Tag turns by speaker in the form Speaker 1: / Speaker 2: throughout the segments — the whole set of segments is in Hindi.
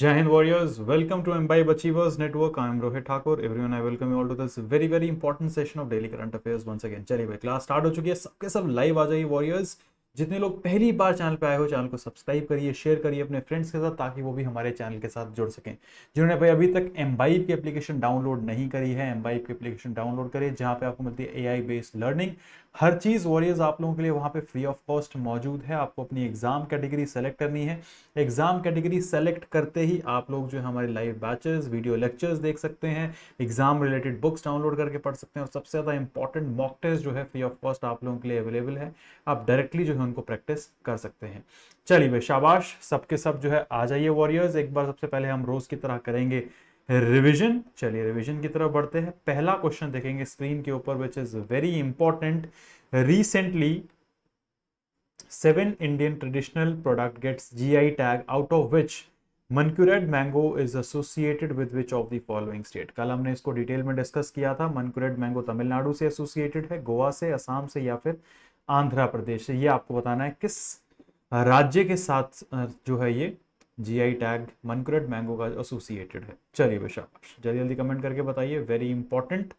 Speaker 1: Jai Hind Warriors, welcome to Imbibe Achievers Network. I am Rohit Thakur. Everyone, I welcome you all to this very important session of daily current affairs once again. चलिए भाई, क्लास स्टार्ट हो चुकी है, सबके सब लाइव आ जाइए वॉरियर्स। जितने लोग पहली बार चैनल पे आए हो, चैनल को सब्सक्राइब करिए, शेयर करिए अपने फ्रेंड्स के साथ, ताकि वो भी हमारे चैनल के साथ जुड़ सकें। जिन्होंने भाई अभी तक एम्बाइब की एप्लीकेशन डाउनलोड नहीं करी है, एम्बाइब की एप्लीकेशन डाउनलोड करें, जहां पे आपको मिलती है AI बेस्ड लर्निंग। हर चीज़ वॉरियर्स आप लोगों के लिए वहां पे फ्री ऑफ कॉस्ट मौजूद है। आपको अपनी एग्जाम कैटेगरी सेलेक्ट करनी है। एग्जाम कैटेगरी सेलेक्ट करते ही आप लोग जो है हमारे लाइव बैचेस, वीडियो लेक्चर्स देख सकते हैं, एग्जाम रिलेटेड बुक्स डाउनलोड करके पढ़ सकते हैं, और सबसे ज़्यादा इंपॉर्टेंट मॉक टेस्ट जो है फ्री ऑफ कॉस्ट आप लोगों के लिए अवेलेबल है। आप डायरेक्टली जो है उनको प्रैक्टिस कर सकते हैं। चलिए भाई, शाबाश, सबके सब जो है आ जाइए वॉरियर्स। एक बार सबसे पहले हम रोज की तरह करेंगे रिवीजन। चलिए रिवीजन की तरफ बढ़ते हैं। पहला क्वेश्चन देखेंगे स्क्रीन के ऊपर, which is very important. Recently 7 Indian traditional product gets GI tag, out of which Mankurad mango is associated with which of the following state. कल हमने इसको डिटेल में डिस्कस किया था। मनकुरेड मैंगो तमिलनाडु से एसोसिएटेड है, गोवा से, असम से, या फिर आंध्र प्रदेश से। ये आपको बताना है किस राज्य के साथ जो है ये GI टैग मनकुरेड मैंगो का एसोसिएटेड है। चलिए भाई, शाबाश, जल्दी जल्दी कमेंट करके बताइए, वेरी इंपॉर्टेंट।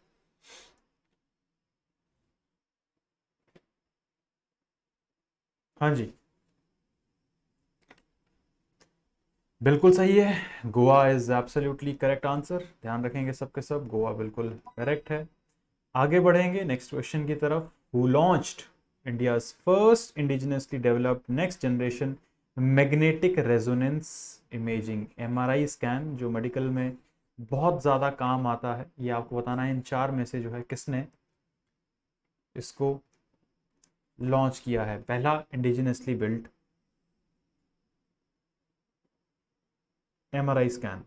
Speaker 1: हाँ जी, बिल्कुल सही है। Goa is absolutely correct answer. ध्यान रखेंगे सबके सब, गोवा बिल्कुल करेक्ट है। आगे बढ़ेंगे नेक्स्ट क्वेश्चन की तरफ। Who launched India's first indigenously developed next generation magnetic resonance imaging MRI scan, जो मेडिकल में बहुत ज़्यादा काम आता है। ये आपको बताना है इन चार में से जो है किसने इसको लॉन्च किया है। पहला, इंडिजिनसली बिल्ट MRI स्कैन।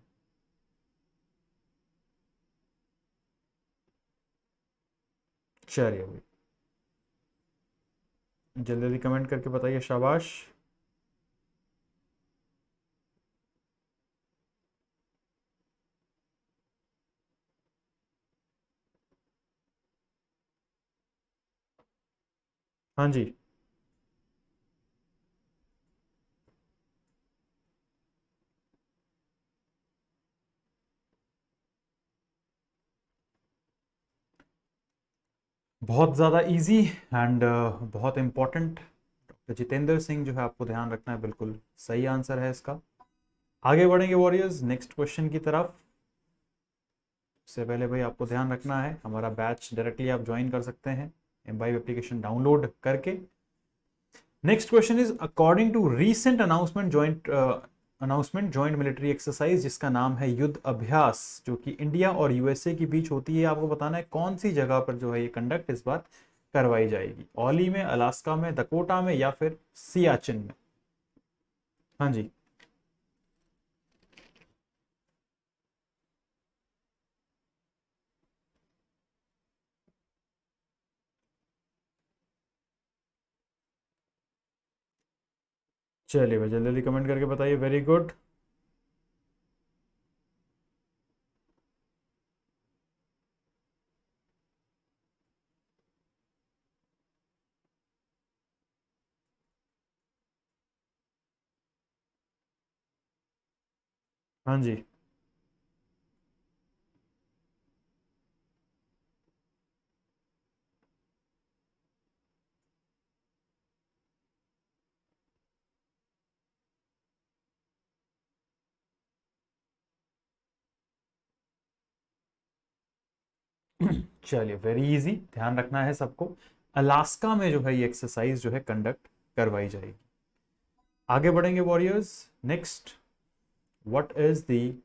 Speaker 1: चलिए भाई, जल्दी जल्दी कमेंट करके बताइए, शाबाश। हाँ जी, बहुत ज़्यादा इजी एंड बहुत इंपॉर्टेंट। डॉक्टर जितेंद्र सिंह जो है आपको ध्यान रखना है, बिल्कुल सही आंसर है इसका। आगे बढ़ेंगे वॉरियर्स नेक्स्ट क्वेश्चन की तरफ। उससे पहले भाई आपको ध्यान रखना है, हमारा बैच डायरेक्टली आप ज्वाइन कर सकते हैं एम्बाइब एप्लीकेशन डाउनलोड करके। Next question is, according to recent announcement joint military exercise, जिसका नाम है युद्ध अभ्यास, जो कि इंडिया और USA के बीच होती है, आपको बताना है कौन सी जगह पर जो है ये कंडक्ट इस बार करवाई जाएगी। ओली में, अलास्का में, दकोटा में, या फिर सियाचिन में। हाँ जी, चलिए भाई, जल्दी जल्दी कमेंट करके बताइए, वेरी गुड। हाँ जी, चलिए वेरी इजी, ध्यान रखना है सबको। अलास्का में जो है ये एक्सरसाइज जो है कंडक्ट करवाई जाएगी। आगे बढ़ेंगे warriors next. What is the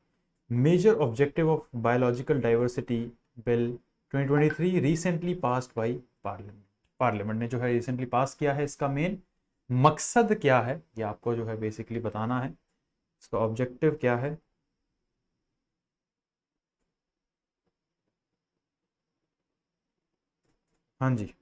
Speaker 1: major objective of biological diversity bill 2023 recently passed by parliament. Parliament ने जो है रिसेंटली पास किया है, इसका मेन मकसद क्या है ये आपको जो है बेसिकली बताना है। इसका ऑब्जेक्टिव क्या है। हाँ जी।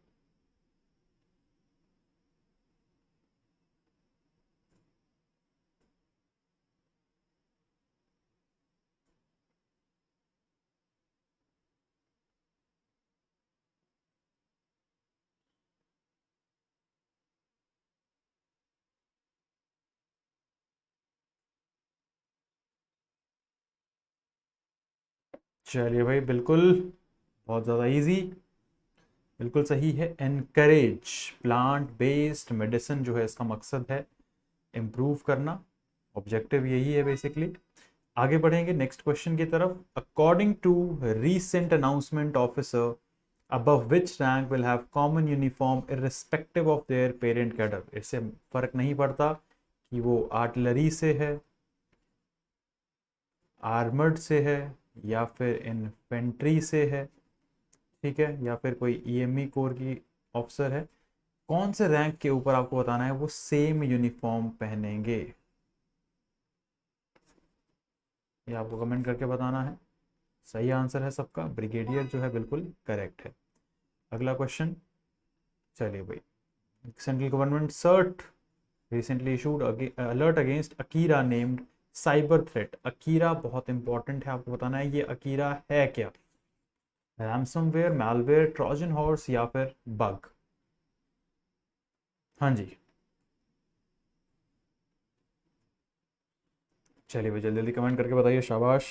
Speaker 1: चलिए भाई, बिल्कुल बहुत ज़्यादा इजी, बिल्कुल सही है। एनकरेज प्लांट बेस्ड मेडिसिन जो है इसका मकसद है इम्प्रूव करना, ऑब्जेक्टिव यही है बेसिकली। आगे बढ़ेंगे नेक्स्ट क्वेश्चन की तरफ। According to recent announcement officer above which rank will have common uniform irrespective of their parent cadre, इससे फर्क नहीं पड़ता कि वो आर्टिलरी से है, आर्मर्ड से है, या फिर इन्फेंट्री से है, ठीक है, या फिर कोई ईएमई कोर की ऑफिसर है, कौन से रैंक के ऊपर आपको बताना है वो सेम यूनिफॉर्म पहनेंगे, ये आपको कमेंट करके बताना है। सही आंसर है सबका ब्रिगेडियर जो है, बिल्कुल करेक्ट है। अगला क्वेश्चन, चलिए भाई। Central government CERT recently issued alert against Akira named cyber threat। Akira बहुत इंपॉर्टेंट है, आपको बताना है ये Akira है क्या। रैमसमवेयर, मैलवेयर, ट्रोजन हॉर्स या फिर बग। हाँ जी। चलिए भाई, जल्दी जल्दी कमेंट करके बताइए, शाबाश।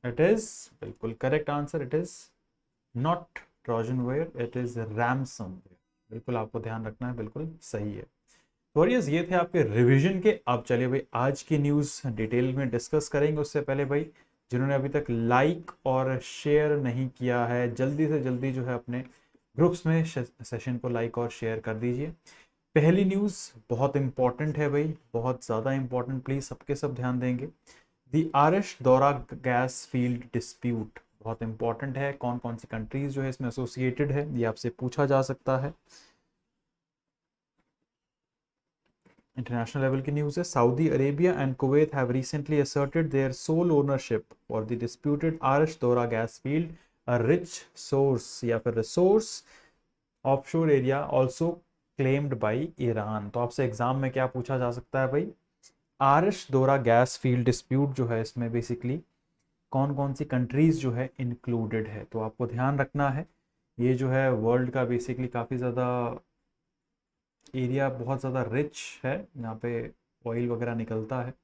Speaker 1: इट इज बिल्कुल correct answer, it is not Trojan ware, it is ransomware. बिल्कुल आपको ध्यान रखना है, बिल्कुल सही है। तो ये थे आपके रिवीजन के। अब चलिए भाई, आज की न्यूज़ डिटेल में डिस्कस करेंगे। उससे पहले भाई, जिन्होंने अभी तक लाइक और शेयर नहीं किया है, जल्दी से जल्दी जो है अपने ग्रुप्स में सेशन को लाइक और शेयर कर दीजिए। पहली न्यूज़ बहुत इंपॉर्टेंट है भाई, बहुत ज़्यादा इंपॉर्टेंट, प्लीज़ सबके सब ध्यान देंगे। दी Aarish Dorra gas field dispute बहुत इंपॉर्टेंट है। कौन कौन सी कंट्रीज जो है इसमें एसोसिएटेड है, ये आपसे पूछा जा सकता है। इंटरनेशनल लेवल की न्यूज़ है। Saudi Arabia and Kuwait have recently asserted their sole ownership for the disputed Arash Dorra gas field, a rich source या फिर resource offshore area also claimed by Iran. तो आपसे एग्जाम में क्या पूछा जा सकता है भाई, Aarish Dorra gas field dispute जो है इसमें बेसिकली कौन कौन सी कंट्रीज जो है इंक्लूडेड है। तो आपको ध्यान रखना है, ये जो है वर्ल्ड का बेसिकली काफ़ी ज़्यादा एरिया, बहुत ज़्यादा रिच है, यहाँ पे ऑयल वगैरह निकलता है,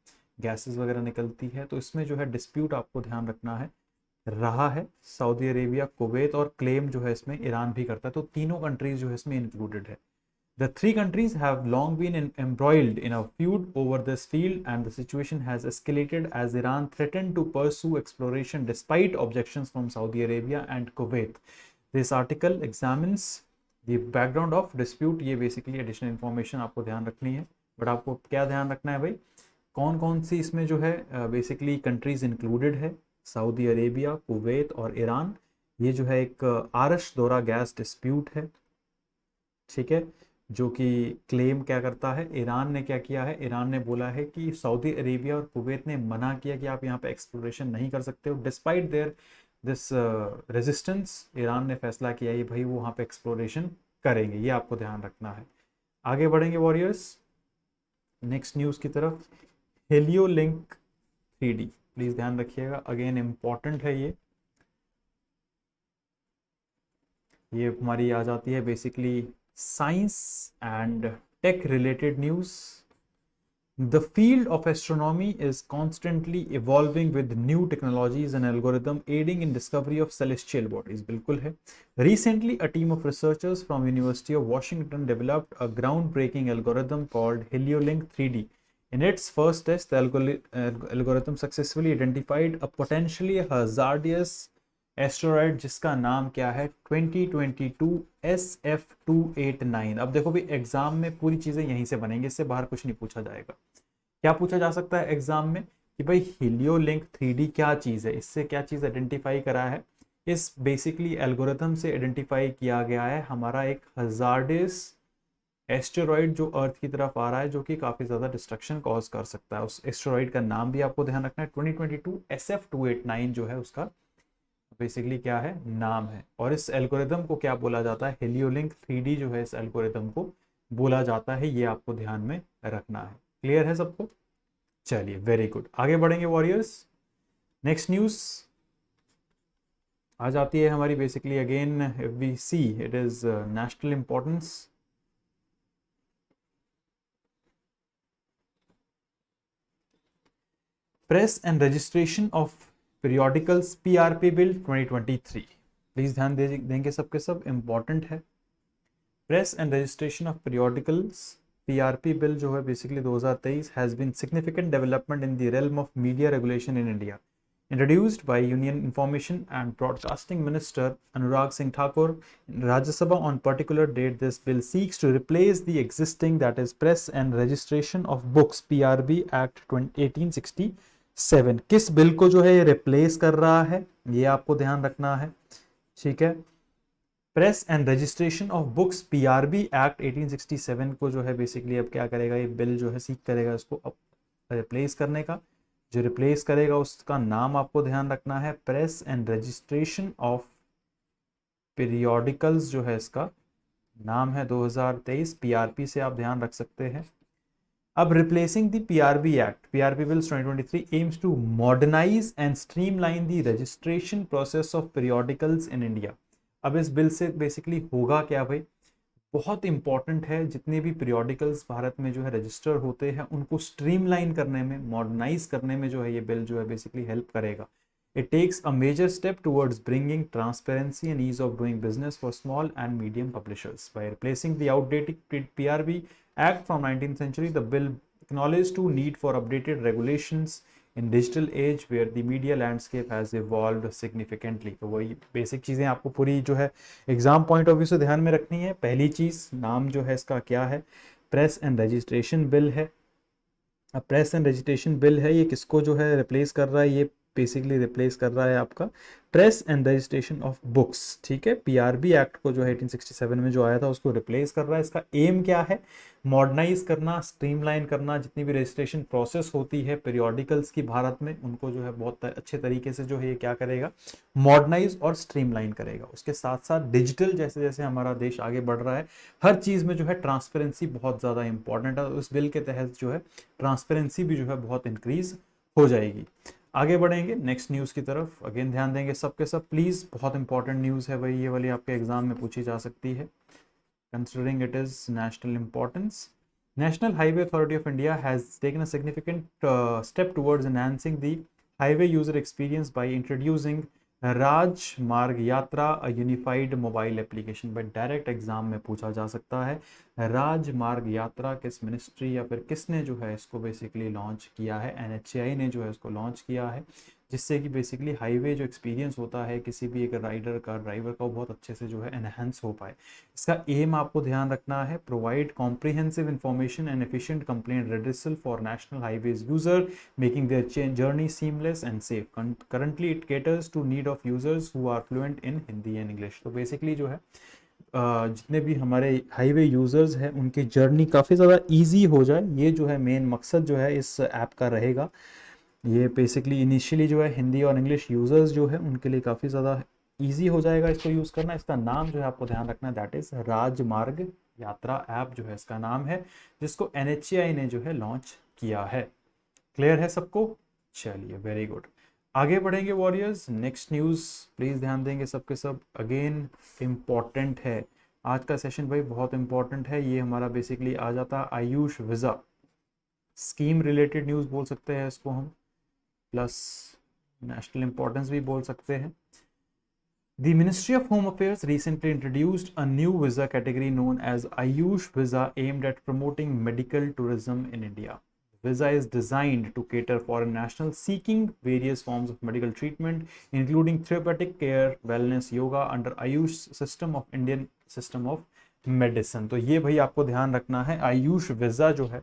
Speaker 1: गैसेस वगैरह निकलती है। तो इसमें जो है डिस्प्यूट आपको ध्यान रखना है रहा है सऊदी अरेबिया, कुवैत, और क्लेम जो है इसमें ईरान भी करता है। तो तीनों कंट्रीज जो है इसमें इंक्लूडेड है। The three countries have long been embroiled in a feud over this field, and the situation has escalated as Iran threatened to pursue exploration despite objections from Saudi Arabia and Kuwait. This article examines the background of dispute। ये बेसिकली एडिशनल इंफॉर्मेशन आपको ध्यान रखनी है। बट आपको क्या ध्यान रखना है भाई, कौन कौन सी इसमें जो है बेसिकली कंट्रीज इंक्लूडेड है, सऊदी अरेबिया, कुवैत और ईरान। ये जो है एक आरश दौरा गैस डिस्प्यूट है, ठीक है, जो कि क्लेम क्या करता है, ईरान ने क्या किया है, ईरान ने बोला है कि सऊदी अरेबिया और कुवैत ने मना किया कि आप यहाँ पे एक्सप्लोरेशन नहीं कर सकते हो। Despite there this resistance, Iran ने फैसला किया ये भाई वो वहाँ पे एक्सप्लोरेशन करेंगे। ये आपको ध्यान रखना है। आगे बढ़ेंगे वॉरियर्स नेक्स्ट न्यूज़ की तरफ। हेलियो लिंक 3D, प्लीज़ ध्यान रखिएगा, अगेन इम्पॉर्टेंट है ये हमारी आ जाती है basically science and tech related news. The field of astronomy is constantly evolving with new technologies and algorithm aiding in discovery of celestial bodies। बिल्कुल है। Recently, a team of researchers from University of Washington developed a groundbreaking algorithm called HelioLink 3D। In its first test, the algorithm successfully identified a potentially hazardous asteroid जिसका नाम क्या है 2022 SF289। अब देखो भी एग्जाम में पूरी चीज़ें यहीं से बनेंगी, इससे बाहर कुछ नहीं पूछा जाएगा। क्या पूछा जा सकता है एग्जाम में कि भाई हीलियो लिंक 3D क्या चीज़ है, इससे क्या चीज़ आइडेंटिफाई करा है, इस बेसिकली एल्गोरिथम से आइडेंटिफाई किया गया है हमारा एक हजार्डस एस्टेरॉइड जो अर्थ की तरफ आ रहा है, जो कि काफ़ी ज़्यादा डिस्ट्रक्शन कॉज कर सकता है। उस एस्टेरॉइड का नाम भी आपको ध्यान रखना है, 2022 SF289 जो है उसका बेसिकली क्या है, नाम है। और इस एल्गोरिदम को क्या बोला जाता है, हेलियोलिंक 3D जो है इस एल्गोरिदम को बोला जाता है। ये आपको ध्यान में रखना है। क्लियर है सबको? चलिए, वेरी गुड, आगे बढ़ेंगे वॉरियर्स। नेक्स्ट न्यूज आ जाती है हमारी, basically again if we see it is national importance. Press and registration of periodicals PRP bill 2023। Please ध्यान देंगे सबके सब, इंपॉर्टेंट है। Press and registration of periodicals PRP bill जो है basically 2023 has been significant development in the realm of media regulation in India, introduced by Union Information and Broadcasting Minister Anurag Singh Thakur in Rajya Sabha on particular date. This bill seeks to replace the existing, that is Press and Registration of Books PRB Act 1867। किस बिल को जो है ये रिप्लेस कर रहा है, ये आपको ध्यान रखना है, ठीक है। Press and registration of books PRB act 1867 को जो है बेसिकली अब क्या करेगा, ये बिल जो है सीख करेगा इसको अब रिप्लेस करने का। जो रिप्लेस करेगा उसका नाम आपको ध्यान रखना है, press and registration of periodicals जो है इसका नाम है 2023। पीआरपी से आप ध्यान रख सकते हैं। अब replacing the PRB act, PRB bills 2023 aims to modernise and streamline the registration process of periodicals in India. अब इस बिल से बेसिकली होगा क्या भाई, बहुत इंपॉर्टेंट है, जितने भी पीरियोडिकल्स भारत में जो है रजिस्टर होते हैं उनको स्ट्रीमलाइन करने में, मॉडर्नाइज करने में जो है ये बिल जो है बेसिकली हेल्प करेगा। It takes a major step towards bringing transparency and ease of doing business for small and medium publishers by replacing the outdated PRB act from 19th century. The bill acknowledged to need for updated regulations in digital age where the media landscape has evolved significantly। तो वही बेसिक चीज़ें आपको पूरी जो है एग्जाम पॉइंट ऑफ व्यू से ध्यान में रखनी है। पहली चीज़, नाम जो है इसका क्या है, प्रेस एंड रजिस्ट्रेशन बिल है। अब प्रेस एंड रजिस्ट्रेशन बिल है, ये किसको जो है रिप्लेस कर रहा है, ये बेसिकली रिप्लेस कर रहा है आपका press and registration of books, ठीक है। पीआरबी एक्ट को जो है 1867 में जो आया था उसको रिप्लेस कर रहा है। इसका एम क्या है, मॉडर्नाइज करना, स्ट्रीमलाइन करना, जितनी भी रजिस्ट्रेशन प्रोसेस होती है पीरियोडिकल्स की भारत में उनको जो है बहुत अच्छे तरीके से जो है ये क्या करेगा, मॉडर्नाइज और स्ट्रीमलाइन करेगा। उसके साथ साथ डिजिटल, जैसे जैसे हमारा देश आगे बढ़ रहा है हर चीज़ में जो है ट्रांसपेरेंसी बहुत ज़्यादा इंपॉर्टेंट है। उस बिल के तहत जो है ट्रांसपेरेंसी भी जो है बहुत इंक्रीज हो जाएगी। आगे बढ़ेंगे नेक्स्ट न्यूज़ की तरफ, अगेन ध्यान देंगे सबके सब प्लीज़, बहुत इंपॉर्टेंट न्यूज़ है भाई, ये वाली आपके एग्जाम में पूछी जा सकती है। Considering it is national importance, National Highway Authority of India has taken a significant step towards enhancing the highway user experience by introducing Rajmarg Yatra, a unified mobile application. By direct exam में पूछा जा सकता है, राज मार्ग यात्रा किस मिनिस्ट्री या फिर किसने जो है इसको बेसिकली लॉन्च किया है, NHAI ने जो है इसको लॉन्च किया है, जिससे कि बेसिकली हाईवे जो एक्सपीरियंस होता है किसी भी एक राइडर का, ड्राइवर का, वो बहुत अच्छे से जो है एनहेंस हो पाए। इसका एम आपको ध्यान रखना है, provide comprehensive information and efficient complaint redressal for national highways user, making their journey seamless and safe. Currently it caters to need of users who are fluent in Hindi and English. तो बेसिकली जो है जितने भी हमारे हाईवे यूज़र्स हैं उनकी जर्नी काफ़ी ज़्यादा ईजी हो जाए, ये जो है मेन मकसद जो है इस ऐप का रहेगा। ये बेसिकली इनिशियली जो है हिंदी और इंग्लिश यूज़र्स जो है उनके लिए काफ़ी ज़्यादा इजी हो जाएगा इसको यूज़ करना। इसका नाम जो है आपको ध्यान रखना है, दैट इज़ राजमार्ग यात्रा ऐप जो है इसका नाम है, जिसको NHAI ने जो है लॉन्च किया है। क्लियर है सबको? चलिए, वेरी गुड, आगे बढ़ेंगे वॉरियर्स। नेक्स्ट न्यूज़ प्लीज़ ध्यान देंगे सबके सब, अगेन इम्पॉर्टेंट है। आज का सेशन भाई बहुत इंपॉर्टेंट है। ये हमारा बेसिकली आ जाता है Ayush visa scheme related news बोल सकते हैं इसको हम, प्लस नेशनल इंपॉर्टेंस भी बोल सकते हैं। The Ministry of Home Affairs recently introduced a new visa category known as Ayush Visa aimed at promoting medical tourism in India. Visa is designed to cater for nationals seeking various forms of medical treatment, including therapeutic care, wellness, yoga under Ayush system of Indian system of medicine। तो ये भाई आपको ध्यान रखना है, आयुष वीज़ा जो है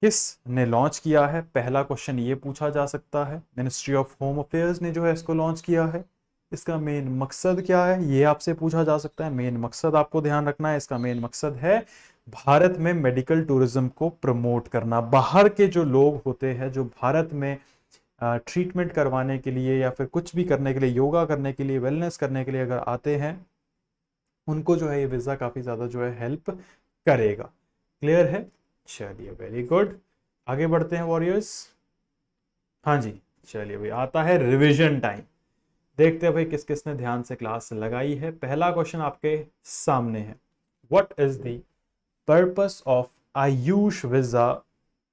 Speaker 1: किस ने लॉन्च किया है, पहला क्वेश्चन ये पूछा जा सकता है। मिनिस्ट्री ऑफ होम अफेयर्स ने जो है इसको लॉन्च किया है। इसका मेन मकसद क्या है, ये आपसे पूछा जा सकता है। मेन मकसद आपको ध्यान रखना है, इसका मेन मकसद है भारत में मेडिकल टूरिज्म को प्रमोट करना। बाहर के जो लोग होते हैं जो भारत में ट्रीटमेंट करवाने के लिए या फिर कुछ भी करने के लिए, योगा करने के लिए, वेलनेस करने के लिए अगर आते हैं, उनको जो है ये वीज़ा काफ़ी ज़्यादा जो है हेल्प करेगा। क्लियर है? चलिए, वेरी गुड। आगे बढ़ते हैं वॉरियर्स। हाँ जी, चलिए भाई, आता है रिवीजन टाइम। देखते हैं भाई किस किसने ध्यान से क्लास लगाई है। पहला क्वेश्चन आपके सामने है, what is the purpose of Ayush visa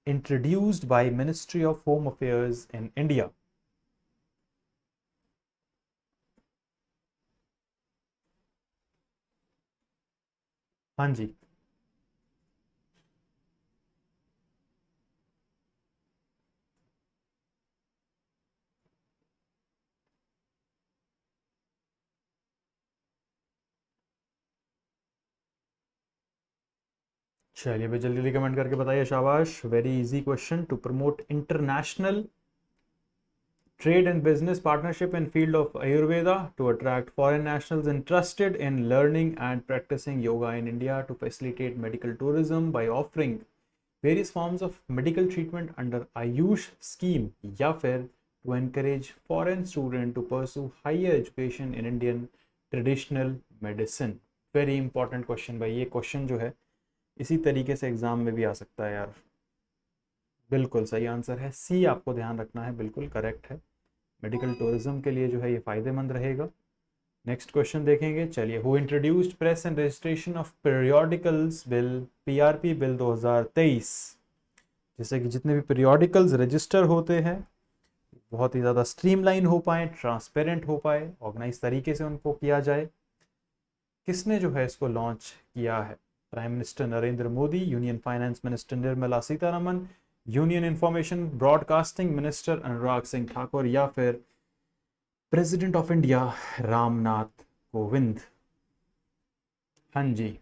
Speaker 1: introduced by ministry of home affairs in India? हाँ जी, चलिए भाई जल्दी जल्दी कमेंट करके बताइए, शाबाश। Very easy question. To promote international trade and business partnership in field of Ayurveda, to attract foreign nationals interested in learning and practicing yoga in India, to facilitate medical tourism by offering various forms of medical treatment under Ayush scheme, या फिर to encourage foreign student to pursue higher education in Indian traditional medicine. Very important question भाई। ये क्वेश्चन जो है इसी तरीके से एग्जाम में भी आ सकता है यार। बिल्कुल सही आंसर है सी, आपको ध्यान रखना है, बिल्कुल करेक्ट है। मेडिकल टूरिज्म के लिए जो है ये फायदेमंद रहेगा। नेक्स्ट क्वेश्चन देखेंगे, चलिए। Who introduced press and registration of periodicals bill, PRP bill 2023? जैसे कि जितने भी पीरियोडिकल्स रजिस्टर होते हैं बहुत ही ज़्यादा स्ट्रीमलाइन हो पाए, ट्रांसपेरेंट हो पाए, ऑर्गेनाइज तरीके से उनको किया जाए, किसने जो है इसको लॉन्च किया है? Prime minister Narendra Modi, union finance minister Nirmala Sitharaman, union information broadcasting minister Anurag Singh Thakur, या फिर president of India Ramnath Kovind? हाँ जी,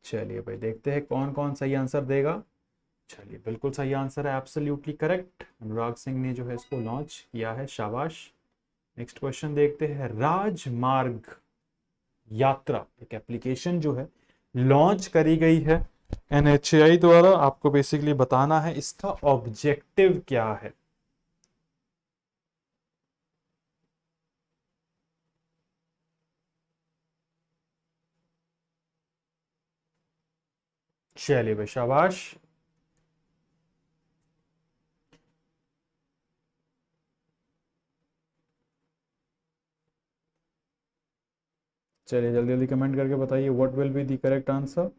Speaker 1: चलिए भाई देखते हैं कौन कौन सही आंसर देगा। चलिए, बिल्कुल सही आंसर है, एब्सोल्युटली करेक्ट। अनुराग सिंह ने जो है इसको लॉन्च किया है, शाबाश। नेक्स्ट क्वेश्चन देखते हैं, राजमार्ग यात्रा एक एप्लीकेशन जो है लॉन्च करी गई है एनएचएआई द्वारा। आपको बेसिकली बताना है इसका ऑब्जेक्टिव क्या है। चलिए भाई, शाबाश। चलिए जल्दी जल्दी कमेंट करके बताइए, what will be the correct answer.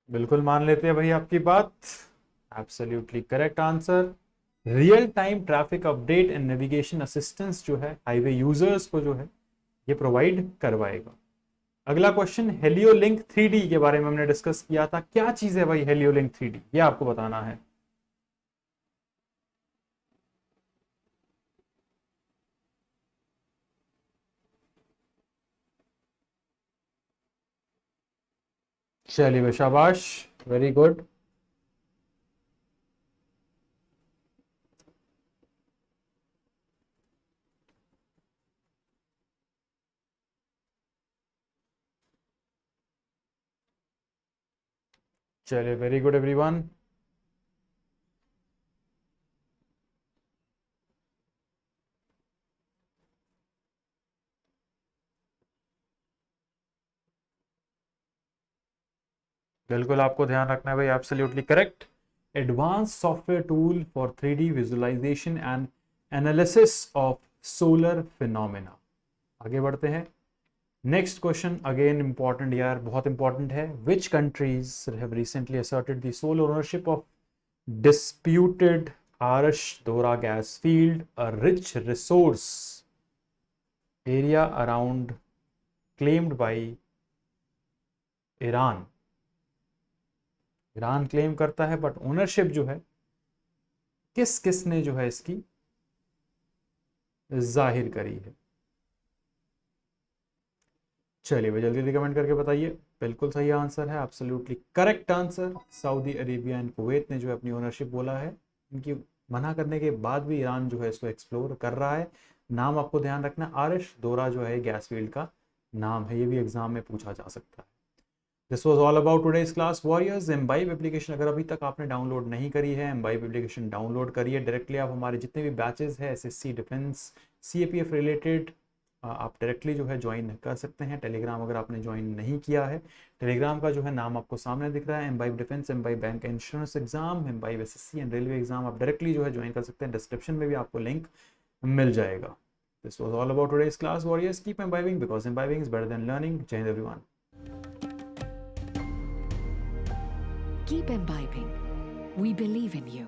Speaker 1: बिल्कुल मान लेते हैं भाई आपकी बात, absolutely correct answer. Real time traffic update and navigation assistance जो है हाईवे यूजर्स को जो है ये प्रोवाइड करवाएगा। अगला क्वेश्चन, हेलियोलिंक 3D के बारे में हमने डिस्कस किया था। क्या चीज है भाई हेलियोलिंक 3D, ये आपको बताना है। चलिए भाई, शाबाश, वेरी गुड। चलिए, वेरी गुड एवरीवन। बिल्कुल आपको ध्यान रखना है भाई, absolutely correct. Advance software tool for 3D visualisation and analysis of solar phenomena. आगे बढ़ते हैं। नेक्स्ट क्वेश्चन अगेन इंपॉर्टेंट यार, बहुत इंपॉर्टेंट है। Which countries have recently asserted the sole ownership of disputed Arash Dorra gas field, a rich resource area around claimed by Iran? Iran claim करता है, बट ओनरशिप जो है किस किस ने जो है इसकी जाहिर करी है? चलिए भाई जल्दी जल्दी कमेंट करके बताइए। बिल्कुल सही आंसर है, absolutely correct answer. Saudi Arabia and Kuwait ने जो है अपनी ओनरशिप बोला है। इनकी मना करने के बाद भी ईरान जो है इसको एक्सप्लोर कर रहा है। नाम आपको ध्यान रखना, आरिश दोरा जो है गैस फील्ड का नाम है, ये भी एग्जाम में पूछा जा सकता है। This was all about today's class warriors. Imbibe application अगर अभी तक आपने डाउनलोड नहीं करी है, एम्बाइब एप्लीकेशन डाउनलोड करिए। डायरेक्टली आप हमारे जितने भी बैचेस हैं एसएससी डिफेंस सीएपीएफ रिलेटेड, आप डायरेक्टली जो है ज्वाइन कर सकते हैं। टेलीग्राम अगर आपने ज्वाइन नहीं किया है, टेलीग्राम का जो है नाम आपको सामने दिख रहा है, imbibe defence, imbibe bank insurance exam, imbibe SSC and railway exam, आप डायरेक्टली जो है ज्वाइन कर सकते हैं। डिस्क्रिप्शन में भी आपको लिंक मिल जाएगा। This was all about today's class warriors. Keep imbibing because imbibing is better than learning. Jai Hind everyone.
Speaker 2: Keep imbibing. We believe in you.